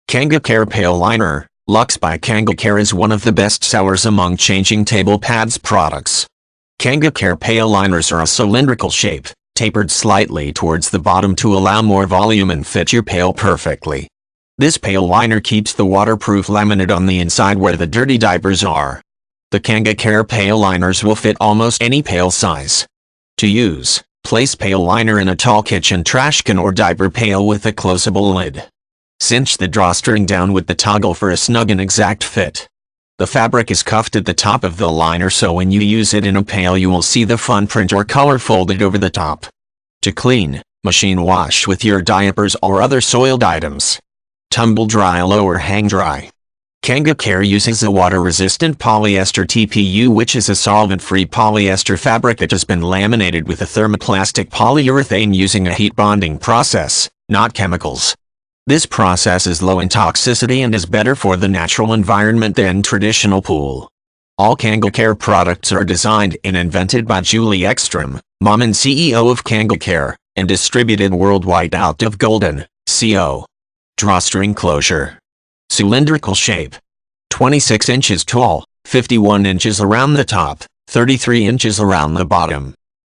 Kanga Pail Liner, Luxe by Kanga is one of the best sellers among changing table pads products. Kanga Pail Liners are a cylindrical shape, tapered slightly towards the bottom to allow more volume and fit your pail perfectly. This pail liner keeps the waterproof laminate on the inside where the dirty diapers are. The Kanga Pail Liners will fit almost any pail size. To use, place pail liner in a tall kitchen trash can or diaper pail with a closable lid. Cinch the drawstring down with the toggle for a snug and exact fit. The fabric is cuffed at the top of the liner so when you use it in a pail you will see the fun print or color folded over the top. To clean, machine wash with your diapers or other soiled items. Tumble dry or hang dry. Kanga uses a water-resistant polyester TPU, which is a solvent-free polyester fabric that has been laminated with a thermoplastic polyurethane using a heat bonding process, not chemicals. This process is low in toxicity and is better for the natural environment than traditional pool. All Kanga products are designed and invented by Julie Ekstrom, mom and CEO of Kanga, and distributed worldwide out of Golden, CO. Drawstring closure. Cylindrical shape. 26 inches tall, 51 inches around the top, 33 inches around the bottom.